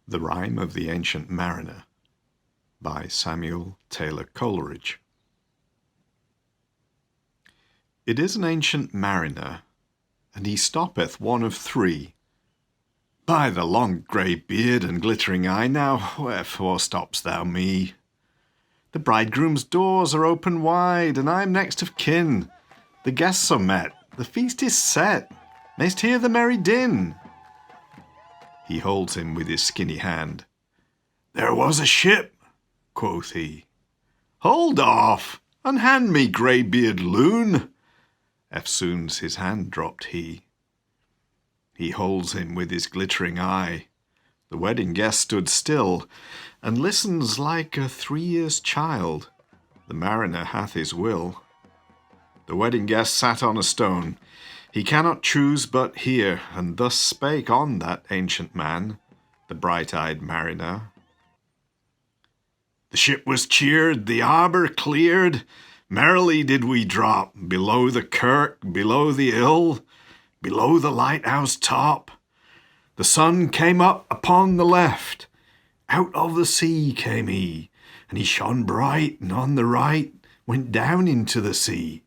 The Rime of the Ancient Mariner by Samuel Taylor Coleridge. It is an ancient mariner, and he stoppeth one of three. By the long grey beard and glittering eye, now wherefore stops thou me? The bridegroom's doors are open wide, and I am next of kin. The guests are met, the feast is set, mayst hear the merry din. He holds him with his skinny hand. There was a ship, quoth he. Hold off, and hand me grey-beard loon. Eftsoons his hand dropped he. He holds him with his glittering eye. The wedding guest stood still, and listens like a 3 years' child. The mariner hath his will. The wedding guest sat on a stone. He cannot choose but hear, and thus spake on that ancient man, the bright-eyed mariner. The ship was cheered, the harbour cleared, merrily did we drop, below the kirk, below the hill, below the lighthouse top. The sun came up upon the left, out of the sea came he, and he shone bright, and on the right went down into the sea.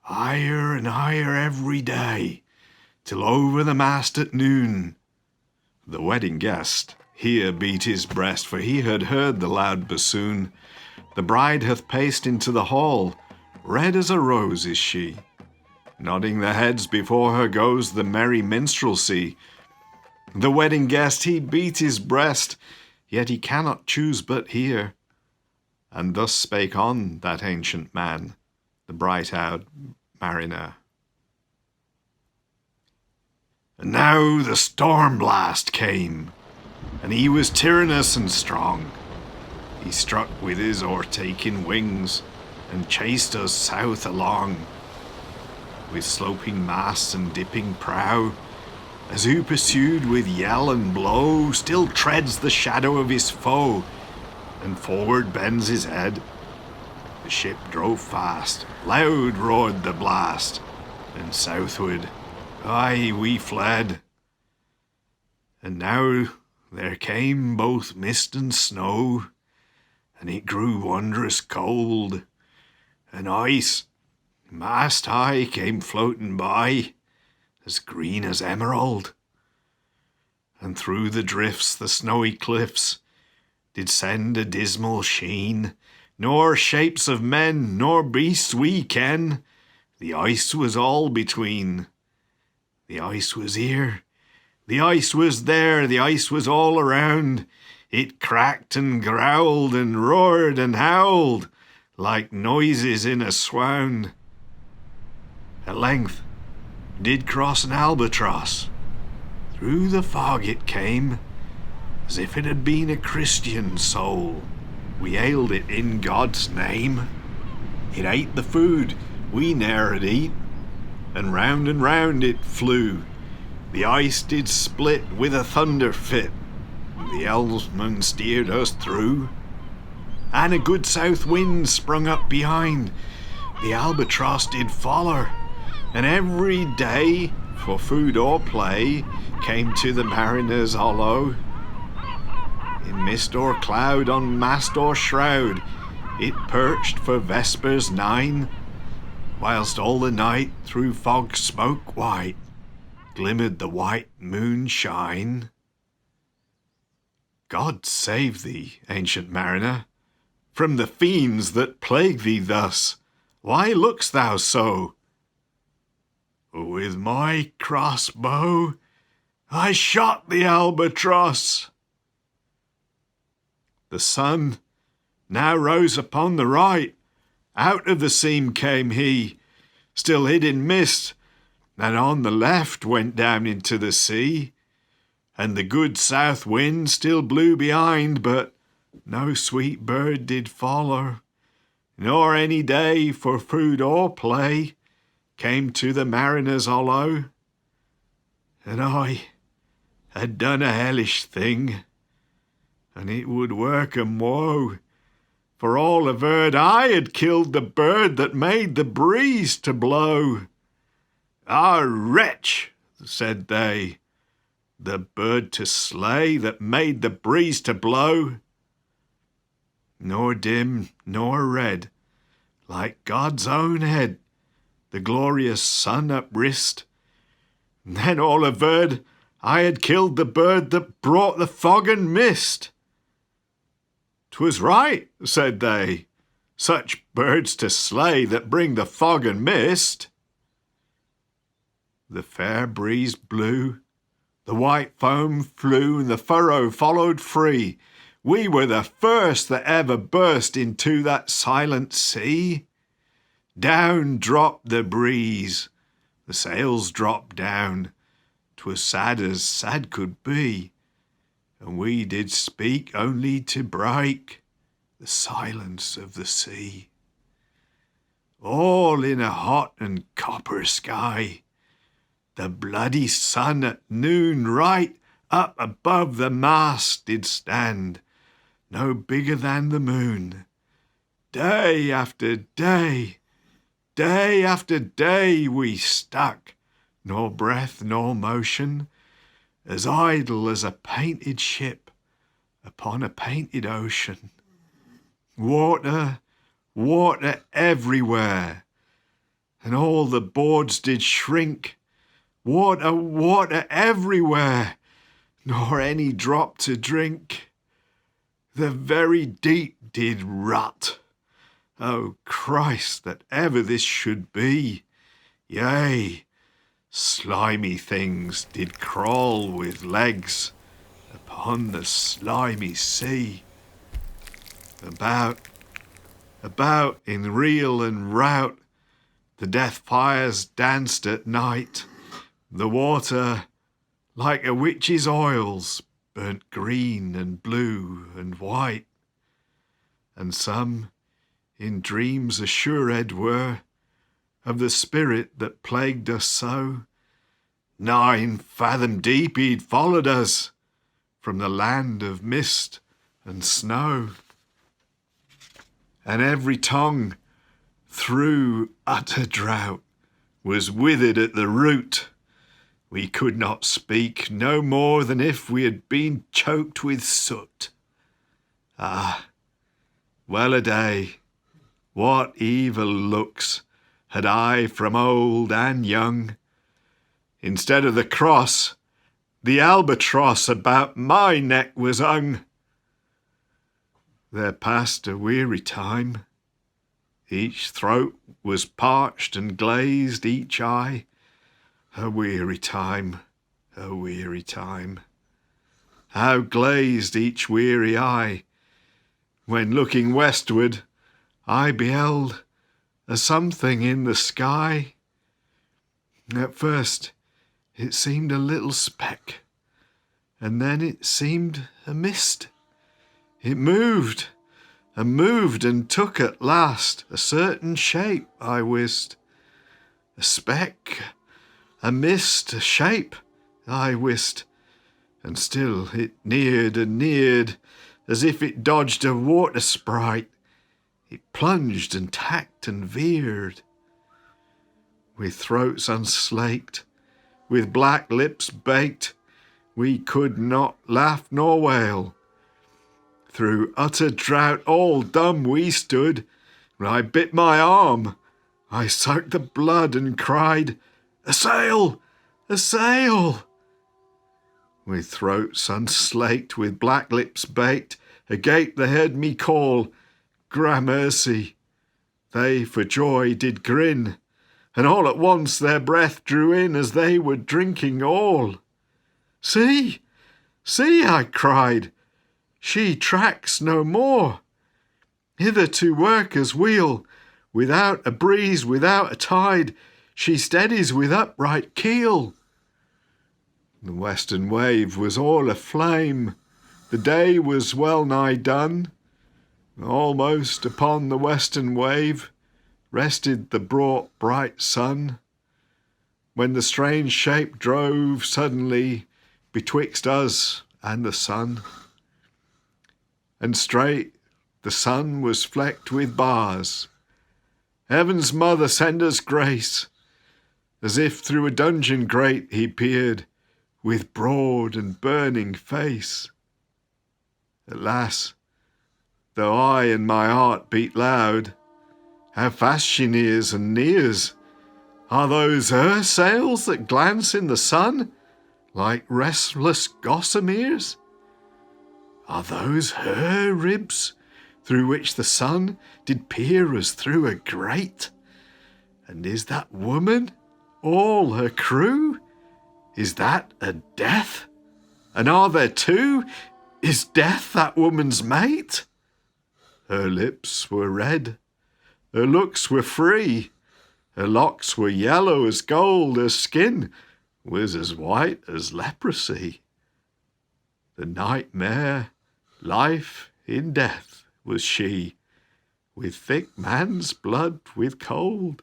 Higher and higher every day, till over the mast at noon. The wedding guest here beat his breast, for he had heard the loud bassoon. The bride hath paced into the hall, red as a rose is she. Nodding their heads before her goes the merry minstrelsy. The wedding guest he beat his breast, yet he cannot choose but hear. And thus spake on that ancient man, the bright-eyed mariner. And now the storm blast came, and he was tyrannous and strong. He struck with his o'ertaking wings, and chased us south along. With sloping masts and dipping prow, as who pursued with yell and blow, still treads the shadow of his foe, and forward bends his head. The ship drove fast, loud roared the blast, and southward, aye, we fled. And now there came both mist and snow, and it grew wondrous cold, and ice, mast high, came floating by, as green as emerald. And through the drifts the snowy cliffs did send a dismal sheen, nor shapes of men nor beasts we ken, the ice was all between. The ice was here, the ice was there, the ice was all around. It cracked and growled and roared and howled, like noises in a swound. At length did cross an albatross. Through the fog it came, as if it had been a Christian soul. We hailed it in God's name. It ate the food we ne'er had eat, and round it flew. The ice did split with a thunder fit, the helmsman steered us through. And a good south wind sprung up behind, the albatross did follow, and every day, for food or play, came to the mariner's hollow. In mist or cloud, on mast or shroud, it perched for vespers 9, whilst all the night through fog smoke white glimmered the white moonshine. God save thee, ancient mariner, from the fiends that plague thee thus. Why look'st thou so? With my crossbow I shot the albatross. The sun now rose upon the right. Out of the seam came he, still hid in mist, and on the left went down into the sea. And the good south wind still blew behind, but no sweet bird did follow, nor any day for food or play came to the mariner's hollow. And I had done a hellish thing, and it would work 'em woe, for all averred I had killed the bird that made the breeze to blow. Ah, wretch, said they, the bird to slay that made the breeze to blow? Nor dim nor red, like God's own head, the glorious sun uprist. Then all averred I had killed the bird that brought the fog and mist. 'Twas right, said they, such birds to slay that bring the fog and mist. The fair breeze blew, the white foam flew, and the furrow followed free. We were the first that ever burst into that silent sea. Down dropped the breeze, the sails dropped down. 'Twas sad as sad could be, and we did speak only to break the silence of the sea. All in a hot and copper sky, the bloody sun at noon right up above the mast did stand, no bigger than the moon. Day after day, day after day we stuck, nor breath nor motion, as idle as a painted ship upon a painted ocean. Water, water everywhere, and all the boards did shrink. Water, water everywhere, nor any drop to drink. The very deep did rot. O Christ, that ever this should be! Yea, slimy things did crawl with legs upon the slimy sea. About in reel and rout, the death fires danced at night. The water, like a witch's oils, burnt green and blue and white. And some in dreams assured were of the spirit that plagued us so. 9 fathom deep he'd followed us from the land of mist and snow. And every tongue through utter drought was withered at the root. We could not speak, no more than if we had been choked with soot. Ah, well a day, what evil looks had I from old and young. Instead of the cross, the albatross about my neck was hung. There passed a weary time. Each throat was parched and glazed, each eye. A weary time, a weary time. How glazed each weary eye, when looking westward, I beheld a something in the sky. At first it seemed a little speck, and then it seemed a mist. It moved and moved and took at last a certain shape, I wist. A speck, a mist, a shape, I wist. And still it neared and neared, as if it dodged a water sprite. It plunged and tacked and veered. With throats unslaked, with black lips baked, we could not laugh nor wail. Through utter drought all dumb we stood. When I bit my arm, I sucked the blood and cried, "A sail! A sail!" With throats unslaked, with black lips baked, agape they heard me call, "Gramercy!" They for joy did grin, and all at once their breath drew in as they were drinking all. "See! See!" I cried, "she tracks no more. Hither to work as wheel, without a breeze, without a tide, she steadies with upright keel." The western wave was all aflame, the day was well nigh done. Almost upon the western wave rested the broad bright sun, when the strange shape drove suddenly betwixt us and the sun. And straight the sun was flecked with bars. Heaven's mother send us grace, as if through a dungeon grate he peered, with broad and burning face. Alas, though I and my heart beat loud, how fast she nears and nears! Are those her sails that glance in the sun like restless gossameres? Are those her ribs through which the sun did peer as through a grate? And is that woman all her crew? Is that a death? And are there two? Is death that woman's mate? Her lips were red, her looks were free, her locks were yellow as gold, her skin was as white as leprosy. The nightmare, life in death, was she, with thick man's blood with cold.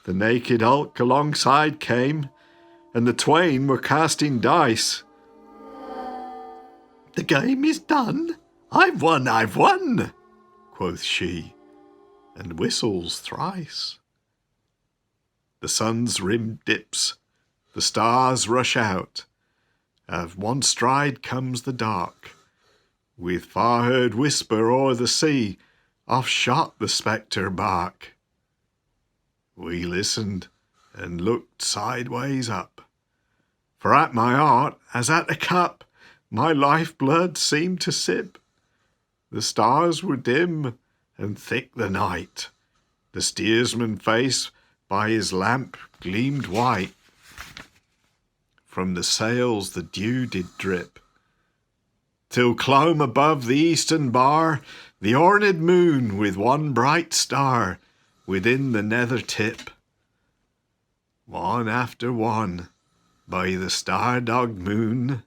The naked hulk alongside came, and the twain were casting dice. "The game is done. I've won, quoth she, and whistles thrice. The sun's rim dips, the stars rush out. At one stride comes the dark. With far-heard whisper o'er the sea, off shot the spectre bark. We listened and looked sideways up, for at my heart, as at a cup, my life-blood seemed to sip. The stars were dim and thick the night. The steersman's face by his lamp gleamed white. From the sails the dew did drip, till clomb above the eastern bar the orned moon with one bright star within the nether tip. One after one, by the star-dogged moon,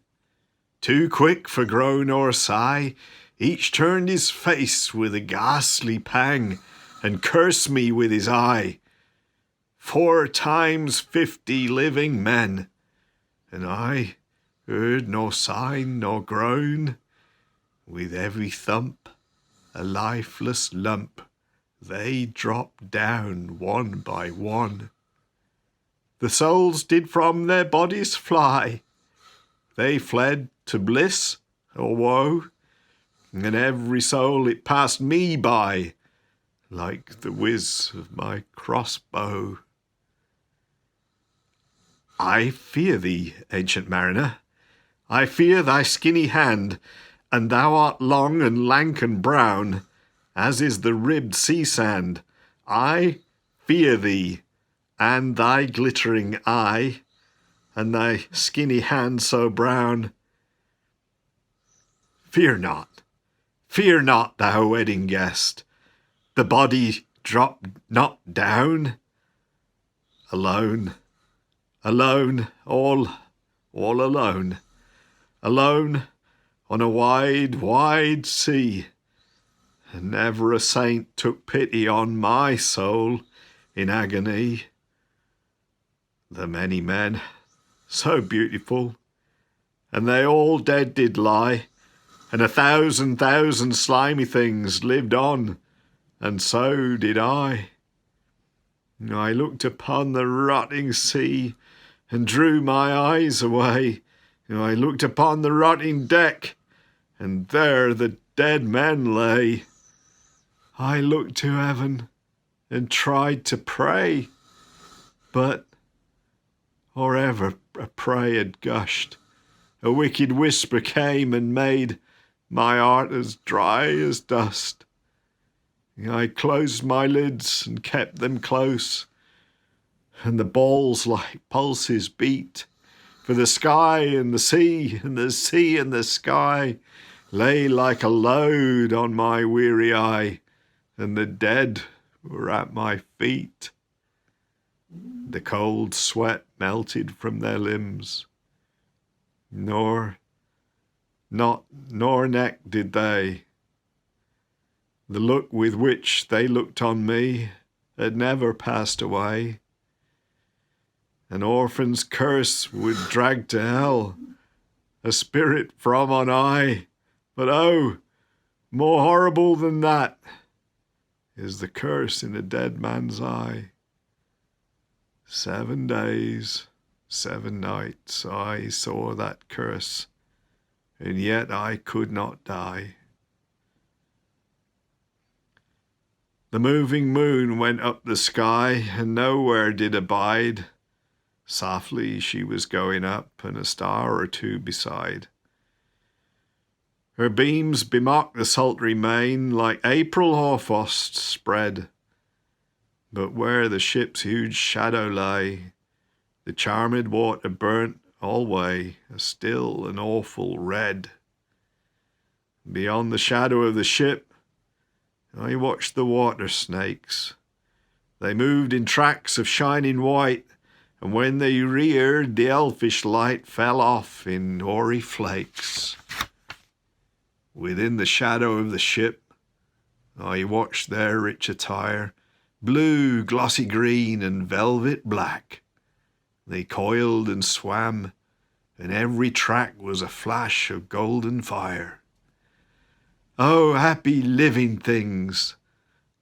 too quick for groan or sigh, each turned his face with a ghastly pang and cursed me with his eye. 4 times 50 living men, and I heard no sign nor groan. With every thump, a lifeless lump, they dropped down one by one. The souls did from their bodies fly. They fled to bliss or woe, and every soul it passed me by, like the whiz of my crossbow. I fear thee, ancient mariner, I fear thy skinny hand, and thou art long and lank and brown, as is the ribbed sea sand. I fear thee, and thy glittering eye, and thy skinny hand so brown. Fear not, thou wedding guest, the body drop not down. Alone, all alone, alone on a wide, wide sea, and never a saint took pity on my soul in agony. The many men, so beautiful, and they all dead did lie, and 1,000 slimy things lived on, and so did I. I looked upon the rotting sea, and drew my eyes away. I looked upon the rotting deck, and there the dead men lay. I looked to heaven, and tried to pray, but or ever a prayer had gushed, a wicked whisper came and made my heart as dry as dust. I closed my lids and kept them close, and the balls like pulses beat, for the sky and the sea and the sea and the sky lay like a load on my weary eye, and the dead were at my feet. The cold sweat melted from their limbs, nor neck did they. The look with which they looked on me had never passed away. An orphan's curse would drag to hell a spirit from on high, but oh, more horrible than that is the curse in a dead man's eye. 7 days, 7 nights I saw that curse, and yet I could not die. The moving moon went up the sky, and nowhere did abide. Softly she was going up, and a star or two beside. Her beams bemocked the sultry main, like April hoarfrost spread. But where the ship's huge shadow lay, the charmed water burnt alway a still and awful red. Beyond the shadow of the ship, I watched the water snakes. They moved in tracks of shining white, and when they reared, the elfish light fell off in hoary flakes. Within the shadow of the ship, I watched their rich attire, blue, glossy green, and velvet black. They coiled and swam, and every track was a flash of golden fire. Oh, happy living things!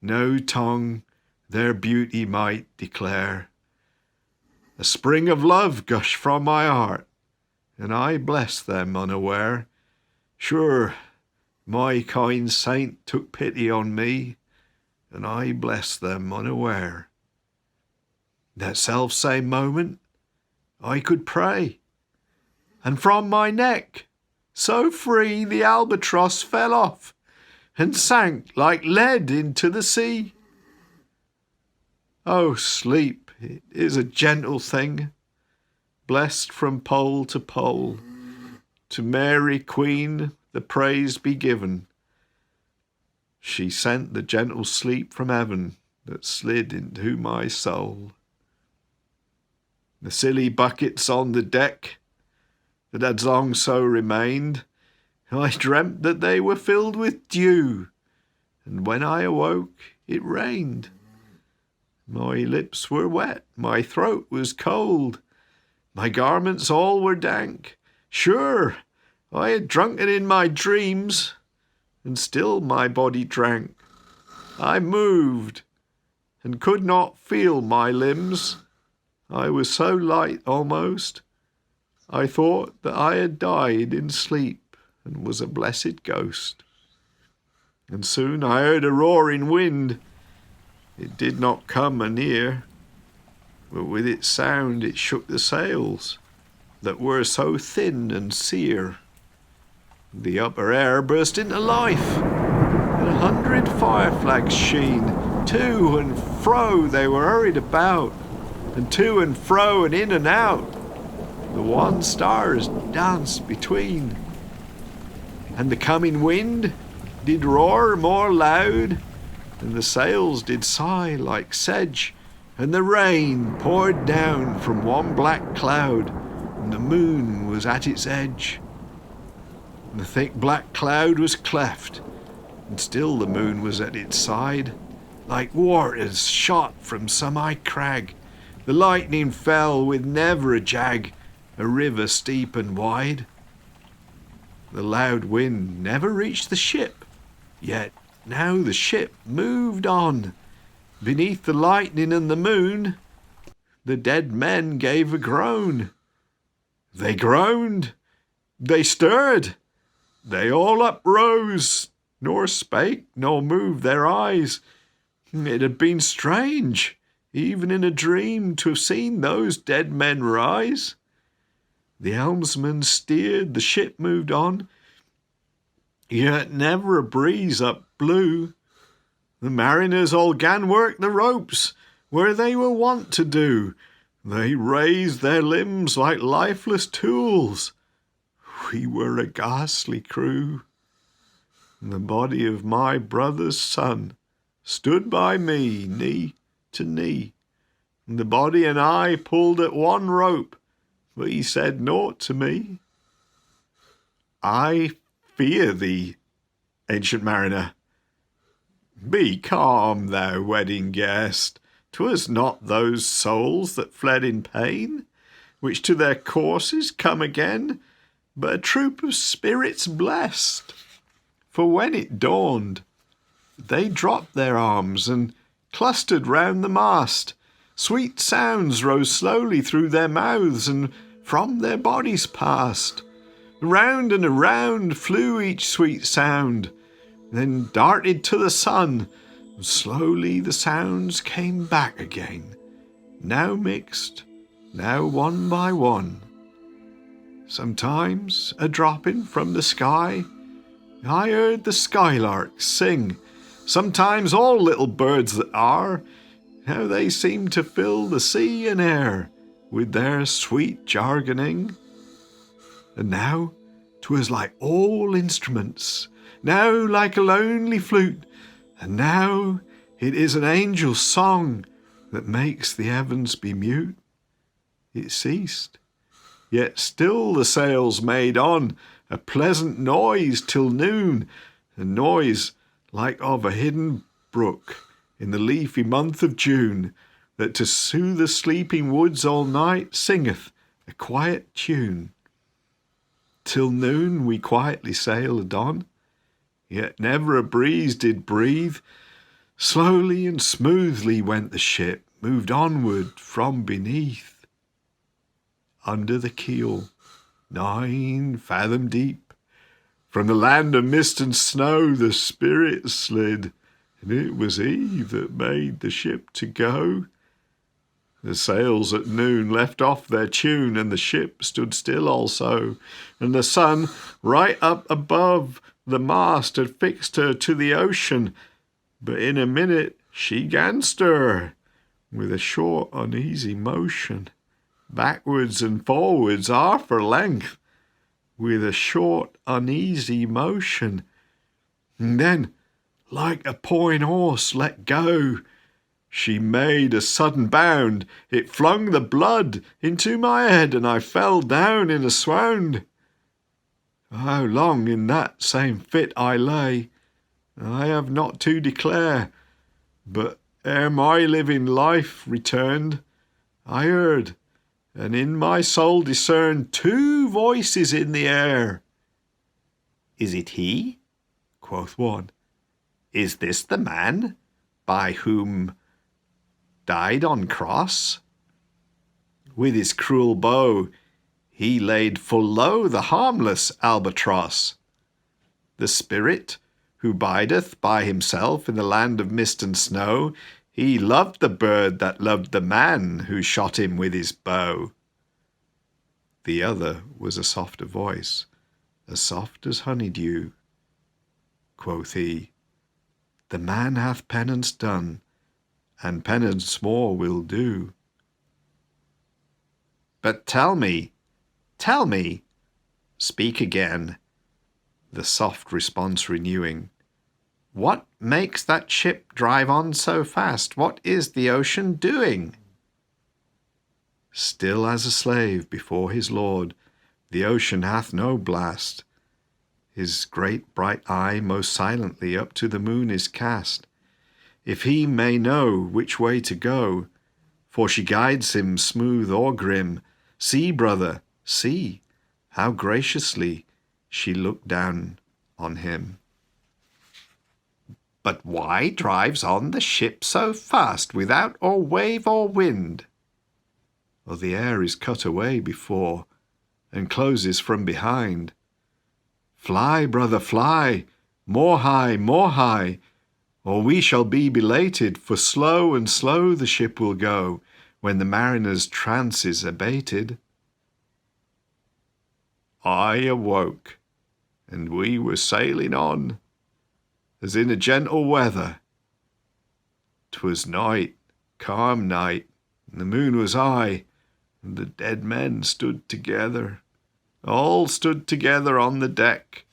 No tongue their beauty might declare. A spring of love gushed from my heart, and I blessed them unaware. Sure, my kind saint took pity on me, and I blessed them unaware. That self-same moment, I could pray, and from my neck, so free, the albatross fell off and sank like lead into the sea. Oh, sleep, it is a gentle thing, blessed from pole to pole. To Mary, Queen, the praise be given. She sent the gentle sleep from heaven that slid into my soul. The silly buckets on the deck that had long so remained, I dreamt that they were filled with dew, and when I awoke it rained. My lips were wet, my throat was cold, my garments all were dank. Sure, I had drunken in my dreams, and still my body drank. I moved, and could not feel my limbs. I was so light almost, I thought that I had died in sleep and was a blessed ghost. And soon I heard a roaring wind. It did not come anear, but with its sound it shook the sails that were so thin and sere. The upper air burst into life, and 100 fire flags sheen. To and fro they were hurried about, and to and fro and in and out. The wan stars danced between, and the coming wind did roar more loud, and the sails did sigh like sedge, and the rain poured down from one black cloud, and the moon was at its edge. And the thick black cloud was cleft, and still the moon was at its side, like waters shot from some high crag. The lightning fell with never a jag, a river steep and wide. The loud wind never reached the ship, yet now the ship moved on. Beneath the lightning and the moon, the dead men gave a groan. They groaned, they stirred, they all uprose, nor spake nor moved their eyes. It had been strange, even in a dream, to have seen those dead men rise. The helmsman steered, the ship moved on, yet never a breeze up blew. The mariners all 'gan work the ropes, where they were wont to do. They raised their limbs like lifeless tools. We were a ghastly crew. And the body of my brother's son stood by me, knee to knee. And the body and I pulled at one rope, but he said naught to me. I fear thee, ancient mariner. Be calm, thou wedding guest. 'Twas not those souls that fled in pain, which to their courses come again, but a troop of spirits blessed. For when it dawned, they dropped their arms and clustered round the mast, Sweet sounds rose slowly through their mouths and from their bodies passed. Around and around flew each sweet sound, then darted to the sun, and slowly the sounds came back again, now mixed, now one by one. Sometimes, a-dropping from the sky, I heard the skylarks sing. Sometimes all little birds that are, how they seem to fill the sea and air with their sweet jargoning. And now 'twas like all instruments, now like a lonely flute, and now it is an angel's song that makes the heavens be mute. It ceased, yet still the sails made on a pleasant noise till noon, a noise like of a hidden brook in the leafy month of June, that to soothe the sleeping woods all night singeth a quiet tune. Till noon we quietly sailed on, yet never a breeze did breathe. Slowly and smoothly went the ship, moved onward from beneath. Under the keel, 9 fathom deep, from the land of mist and snow the Spirit slid, and it was he that made the ship to go. The sails at noon left off their tune, and the ship stood still also, and the sun right up above the mast had fixed her to the ocean, but in a minute she 'gan stir, with a short uneasy motion, backwards and forwards half her length, with a short uneasy motion. And then, like a pawing horse let go, she made a sudden bound. It flung the blood into my head, and I fell down in a swound. How long in that same fit I lay, I have not to declare, but ere my living life returned, I heard, and in my soul discerned 2 voices in the air. "Is it he?" quoth one. "Is this the man by whom died on cross? With his cruel bow he laid full low the harmless albatross. The spirit who bideth by himself in the land of mist and snow, he loved the bird that loved the man who shot him with his bow." The other was a softer voice, as soft as honeydew. Quoth he, "The man hath penance done, and penance more will do." "But tell me, speak again," the soft response renewing, "what makes that ship drive on so fast? What is the ocean doing?" Still as a slave before his lord, the ocean hath no blast. His great bright eye most silently up to the moon is cast, if he may know which way to go, for she guides him smooth or grim. See, brother, see, how graciously she looked down on him. "But why drives on the ship so fast, without or wave or wind?" "Oh, the air is cut away before, and closes from behind. Fly, brother, fly, more high, or we shall be belated, for slow and slow the ship will go, when the mariner's trance is abated." I awoke, and we were sailing on, as in a gentle weather. 'Twas night, calm night, and the moon was high, and the dead men stood together. All stood together on the deck,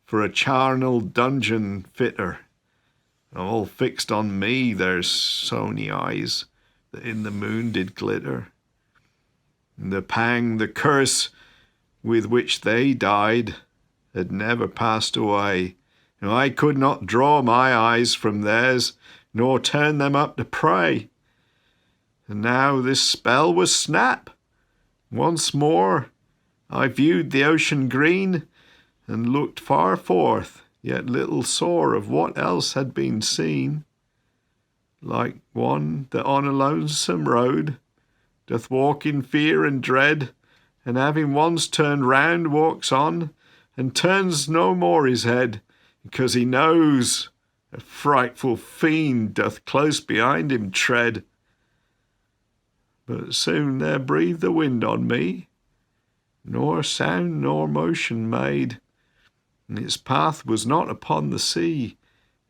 for a charnel dungeon fitter. All fixed on me their sony eyes, that in the moon did glitter. And the pang, the curse with which they died, had never passed away, and I could not draw my eyes from theirs, nor turn them up to pray. And now this spell was snap. Once more I viewed the ocean green, and looked far forth, yet little saw of what else had been seen. like one that on a lonesome road doth walk in fear and dread, and having once turned round walks on, and turns no more his head, because he knows a frightful fiend doth close behind him tread. But soon there breathed the wind on me, nor sound nor motion made, and its path was not upon the sea,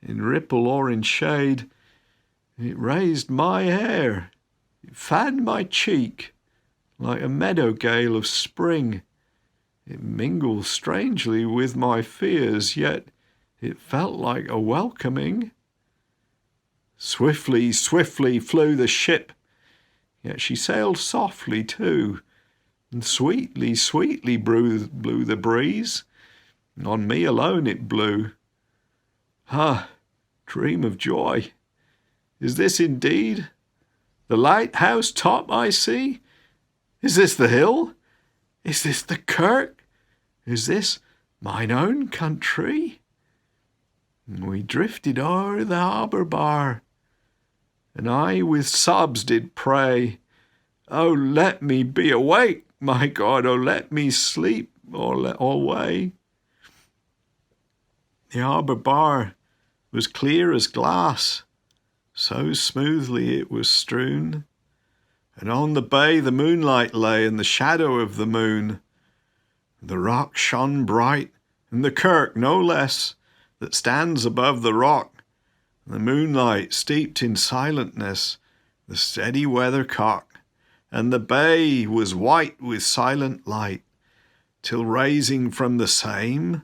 in ripple or in shade. It raised my hair, it fanned my cheek, like a meadow gale of spring. It mingled strangely with my fears, yet it felt like a welcoming. Swiftly, swiftly flew the ship, yet she sailed softly too, and sweetly, sweetly blew the breeze. On me alone it blew. Ah, dream of joy! Is this indeed the lighthouse top I see? Is this the hill? Is this the kirk? Is this mine own country? We drifted o'er the harbour bar, and I with sobs did pray, "Oh, let me be awake, my God, oh, let me sleep alway." The harbour bar was clear as glass, so smoothly it was strewn, and on the bay the moonlight lay in the shadow of the moon. The rock shone bright, and the kirk no less, that stands above the rock. The moonlight steeped in silentness the steady weathercock, and the bay was white with silent light, till rising from the same,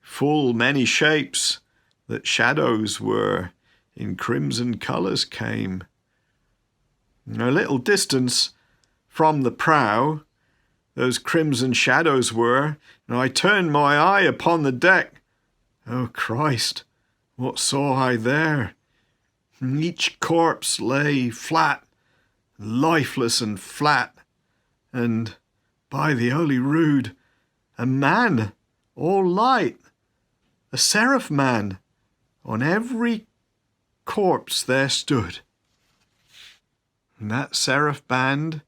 full many shapes that shadows were, in crimson colours came. A little distance from the prow, those crimson shadows were, and I turned my eye upon the deck. Oh Christ, what saw I there? Each corpse lay flat, lifeless and flat, and, by the Holy Rood, a man, all light, a seraph man, on every corpse there stood. And that seraph band,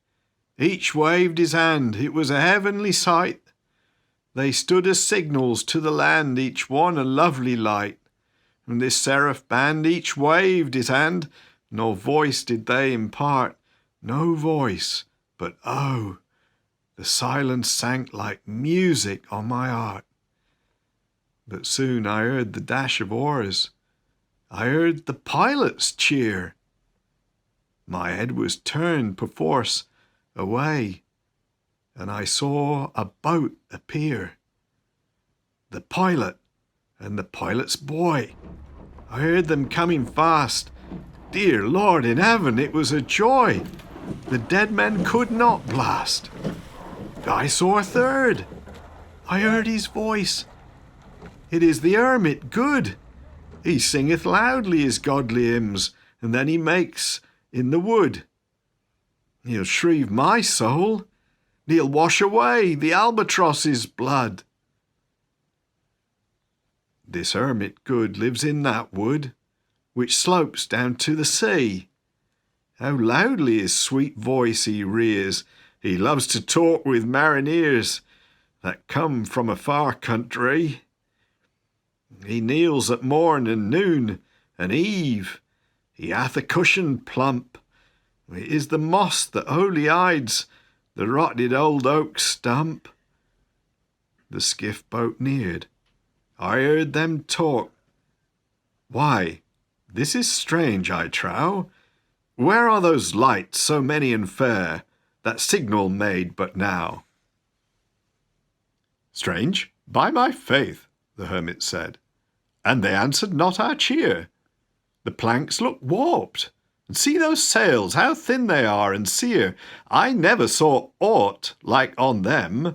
each waved his hand, it was a heavenly sight. They stood as signals to the land, each one a lovely light. And this seraph band each waved his hand, nor voice did they impart, no voice, but oh, the silence sank like music on my heart. But soon I heard the dash of oars, I heard the pilot's cheer. My head was turned perforce away, and I saw a boat appear. The pilot and the pilot's boy, I heard them coming fast. Dear Lord in heaven, it was a joy the dead men could not blast. I saw a third, I heard his voice. It is the hermit good. He singeth loudly his godly hymns, and then he makes in the wood. He'll shrieve my soul, he'll wash away the albatross's blood. This hermit good lives in that wood, which slopes down to the sea. How loudly his sweet voice he rears, he loves to talk with mariners that come from a far country. He kneels at morn and noon and eve, he hath a cushion plump. It is the moss that wholly hides the rotted old oak stump. The skiff boat neared, I heard them talk. Why, this is strange, I trow. Where are those lights, so many and fair, that signal made but now? Strange, by my faith, the hermit said, and they answered not our cheer. The planks look warped, and see those sails, how thin they are and sere. I never saw aught like on them,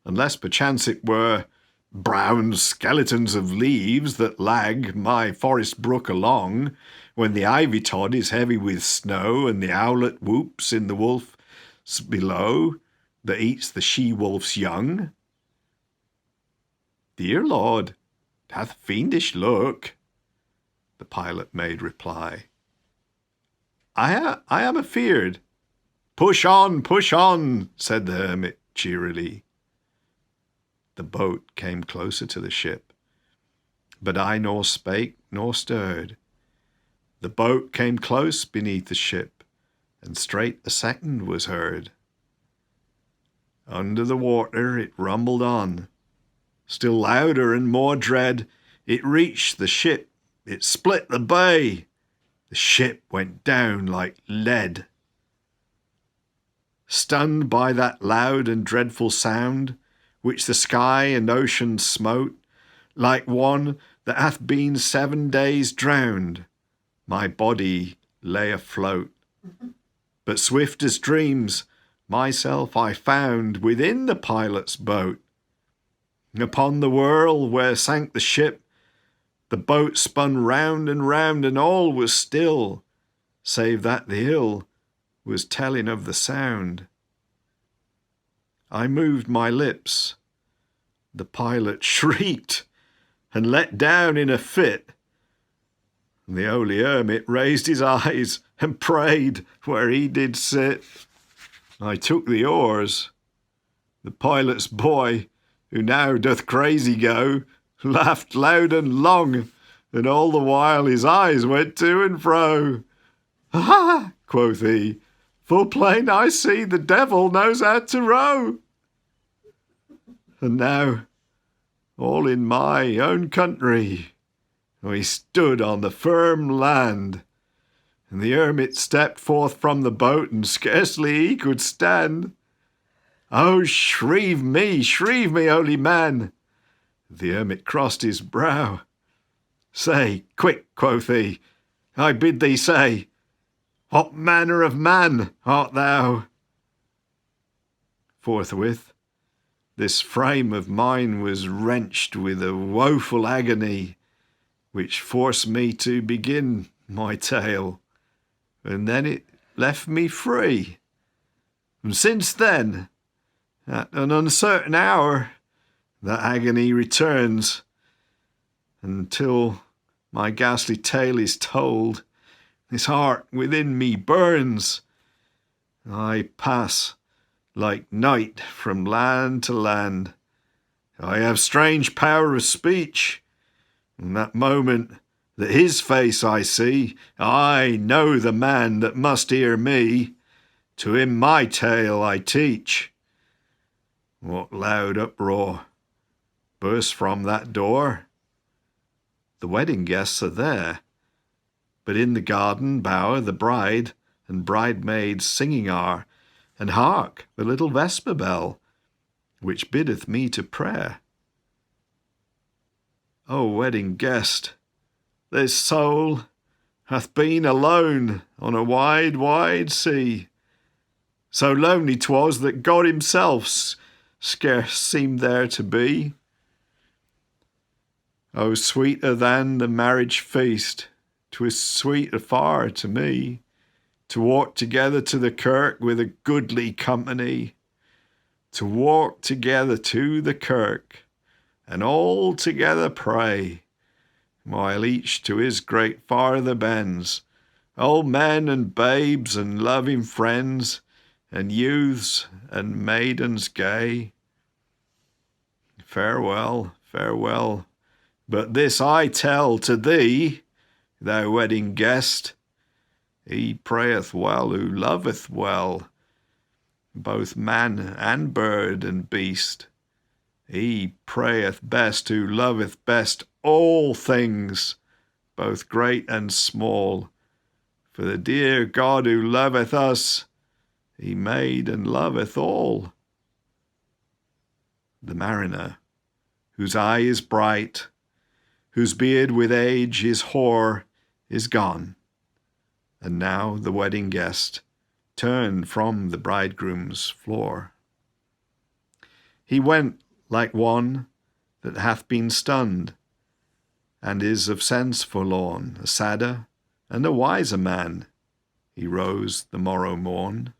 unless perchance it were brown skeletons of leaves that lag my forest brook along, when the ivy tod is heavy with snow, and the owlet whoops in the wolf below that eats the she-wolf's young. Dear Lord, it hath a fiendish look, the pilot made reply. I am afeard." Push on, said the hermit cheerily. The boat came closer to the ship, but I nor spake nor stirred. The boat came close beneath the ship, and straight a second was heard. Under the water it rumbled on, still louder and more dread. It reached the ship, it split the bay, the ship went down like lead. Stunned by that loud and dreadful sound, which the sky and ocean smote, like one that hath been 7 days drowned, my body lay afloat. But swift as dreams, myself I found within the pilot's boat. Upon the whirl where sank the ship, the boat spun round, and all was still, save that the hill was telling of the sound. I moved my lips. The pilot shrieked and let down in a fit. The holy hermit raised his eyes and prayed where he did sit. I took the oars. The pilot's boy, who now doth crazy go, laughed loud and long, and all the while his eyes went to and fro. "Ah," quoth he, "full plain I see the devil knows how to row." And now, all in my own country, we stood on the firm land, and the hermit stepped forth from the boat, and scarcely he could stand. "Oh, shrieve me, holy man!" The hermit crossed his brow. "Say, quick," quoth he, "I bid thee say, what manner of man art thou?" Forthwith, this frame of mine was wrenched with a woeful agony, which forced me to begin my tale, and then it left me free. And since then, at an uncertain hour, the agony returns, until my ghastly tale is told, this heart within me burns. I pass like night from land to land. I have strange power of speech. In that moment that his face I see, I know the man that must hear me. To him my tale I teach. What loud uproar bursts from that door? The wedding guests are there, but in the garden bower the bride and bridemaids singing are, and hark, the little vesper bell, which biddeth me to prayer. O wedding guest, this soul hath been alone on a wide, wide sea. So lonely 'twas that God himself scarce seemed there to be. O sweeter than the marriage feast, 'twas sweeter far to me, to walk together to the kirk with a goodly company, to walk together to the kirk, and all together pray, while each to his great Father bends, old men and babes and loving friends, and youths and maidens gay. Farewell, farewell, but this I tell to thee, thou wedding guest, he prayeth well who loveth well, both man and bird and beast. He prayeth best who loveth best all things, both great and small. For the dear God who loveth us, he made and loveth all. The mariner, whose eye is bright, whose beard with age is hoar, is gone. And now the wedding guest turned from the bridegroom's floor. He went like one that hath been stunned, and is of sense forlorn, a sadder and a wiser man. He rose the morrow morn.